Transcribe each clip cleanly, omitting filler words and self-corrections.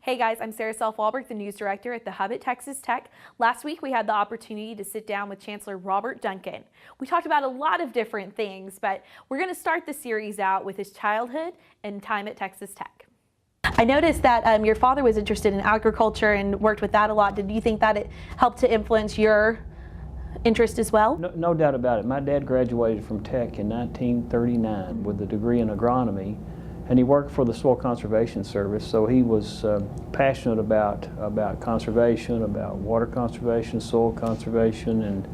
Hey guys, I'm Self-Walbrick, the news director at the Hub at Texas Tech. Last week we had the opportunity to sit down with Chancellor Robert Duncan. We talked about a lot of different things, but we're going to start the series out with his childhood and time at Texas Tech. I noticed that your father was interested in agriculture and worked with that a lot. Did you think that it helped to influence your interest as well? No doubt about it. My dad graduated from Tech in 1939 with a degree in agronomy, and he worked for the Soil Conservation Service, so he was passionate about conservation, about water conservation, soil conservation,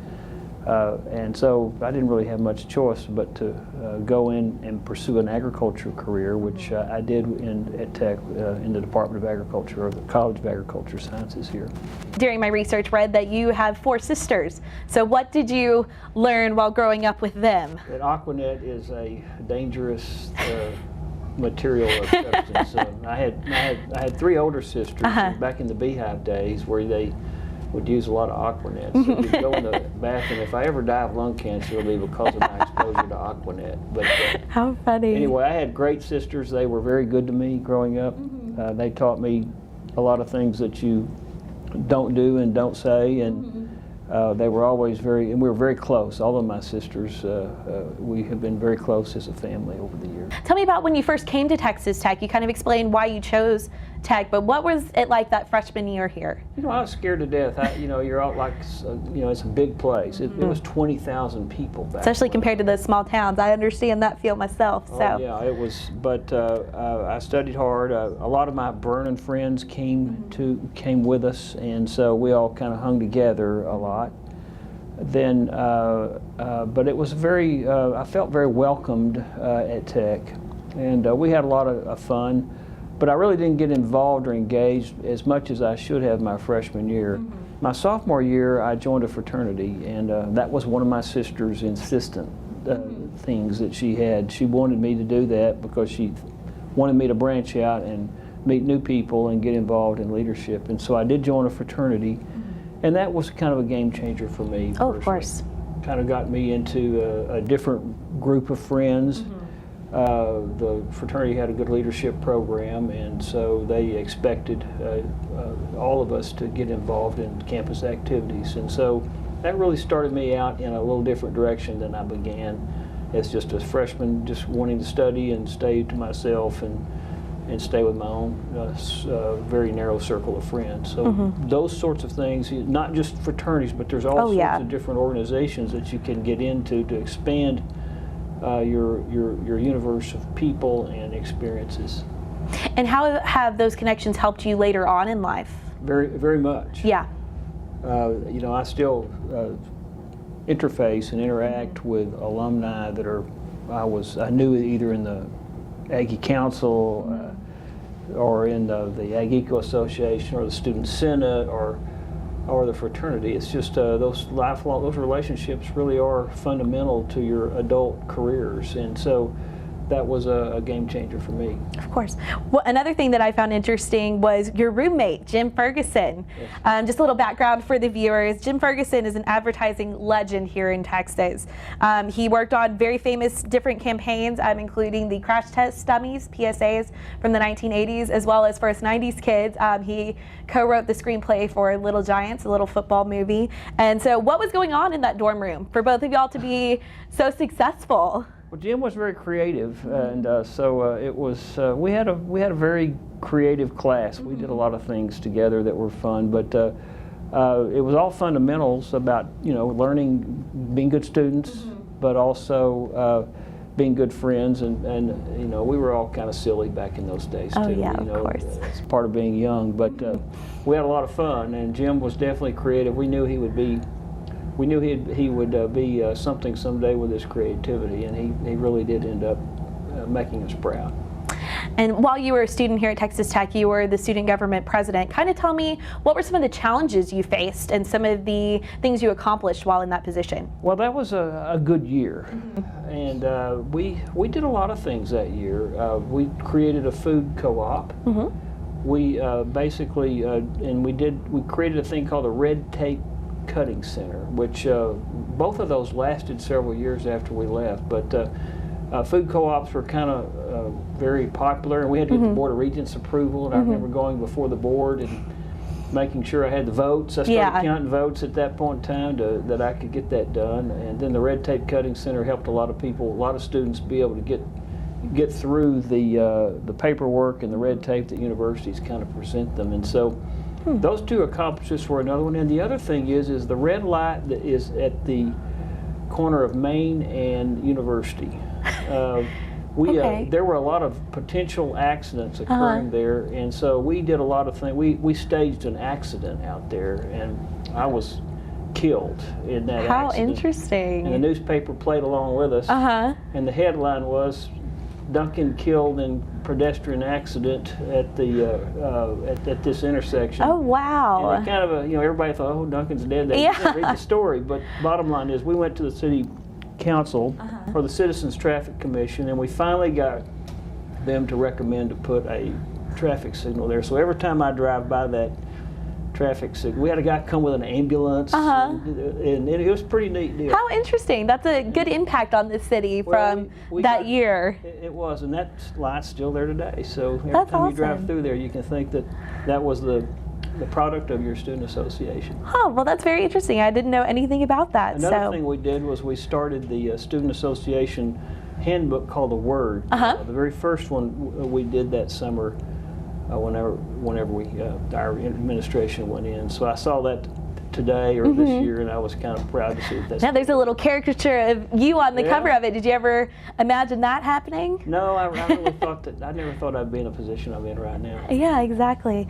and so I didn't really have much choice but to go in and pursue an agriculture career, which I did at Tech in the Department of Agriculture, or the College of Agriculture Sciences here. During my research, read that you have 4 sisters. So what did you learn while growing up with them? That Aquanet is a dangerous material of substance. I had 3 older sisters back in the beehive days where they would use a lot of Aquanet. So you'd go in the bathroom. If I ever die of lung cancer, it'll be because of my exposure to Aquanet. But how funny. Anyway, I had great sisters. They were very good to me growing up. They taught me a lot of things that you don't do and don't say, and they were always and we were very close. All of my sisters, we have been very close as a family over the years. Tell me about when you first came to Texas Tech. You kind of explained why you chose Tech, but what was it like that freshman year here? You know, I was scared to death. You're out like, it's a big place. It was 20,000 people back especially compared to those small towns. I understand that feel myself. So. Oh, yeah, it was, but I studied hard. A lot of my Vernon friends came with us, and so we all kind of hung together a lot. Then, but it was I felt very welcomed at Tech, and we had a lot of fun. But I really didn't get involved or engaged as much as I should have my freshman year. My sophomore year, I joined a fraternity, and that was one of my sister's insistent things that she had. She wanted me to do that because she wanted me to branch out and meet new people and get involved in leadership. And so I did join a fraternity, and that was kind of a game changer for me. Oh, of course. Kind of got me into a different group of friends. The fraternity had a good leadership program, and so they expected all of us to get involved in campus activities. And so that really started me out in a little different direction than I began as just a freshman, just wanting to study and stay to myself and stay with my own very narrow circle of friends. So those sorts of things, not just fraternities, but there's all sorts of different organizations that you can get into to expand your universe of people and experiences. And how have those connections helped you later on in life? Very, very much. Yeah. I still interface and interact with alumni that I knew either in the Aggie Council or in the Aggie Eco Association or the Student Senate or the fraternity. It's just those relationships really are fundamental to your adult careers, and so that was a game changer for me. Of course. Well, another thing that I found interesting was your roommate, Jim Ferguson. Yes. Just a little background for the viewers. Jim Ferguson is an advertising legend here in Texas. He worked on very famous different campaigns, including the crash test dummies, PSAs, from the 1980s, as well as for us 90s kids. He co-wrote the screenplay for Little Giants, a little football movie. And so what was going on in that dorm room for both of y'all to be so successful? Well, Jim was very creative, and so it was. We had a very creative class. We did a lot of things together that were fun, but it was all fundamentals about learning, being good students, but also being good friends, and we were all kind of silly back in those days too. Oh yeah, of course. It's part of being young, but we had a lot of fun, and Jim was definitely creative. We knew he would be. We knew he would be something someday with his creativity, and he really did end up making us proud. And while you were a student here at Texas Tech, you were the student government president. Kind of tell me, what were some of the challenges you faced and some of the things you accomplished while in that position? Well, that was a good year, and we did a lot of things that year. We created a food co-op. We basically, and we created a thing called the Red Tape Cutting Center, which both of those lasted several years after we left, but Food co-ops were kind of very popular, and we had to get the Board of Regents approval, and I remember going before the board and making sure I had the votes. I started counting votes at that point in time that I could get that done, and then the Red Tape Cutting Center helped a lot of people, a lot of students be able to get through the paperwork and the red tape that universities kind of present them. And so those two accomplishments were another one. And the other thing is the red light that is at the corner of Main and University. There were a lot of potential accidents occurring there, and so we did a lot of things. We staged an accident out there, and I was killed in that accident. How interesting. And the newspaper played along with us, and the headline was, "Duncan killed in pedestrian accident at this intersection." Oh, wow. And it kind of everybody thought, "Oh, Duncan's dead." They didn't read the story, but bottom line is we went to the city council or the Citizens Traffic Commission, and we finally got them to recommend to put a traffic signal there. So every time I drive by that traffic signal, we had a guy come with an ambulance, and it was a pretty neat deal. How interesting. That's a good impact on the city from that year. It was, and that light's still there today. So every That's time you awesome. drive through there, you can think that was the product of your student association. Oh, well, that's very interesting. I didn't know anything about that. Another thing we did was we started the student association handbook called The Word. The very first one we did that summer whenever our administration went in. So I saw that today or this year, and I was kind of proud to see that. Now there's a little caricature of you on the cover of it. Did you ever imagine that happening? No, I really thought that. I never thought I'd be in a position I'm in right now. Yeah, exactly.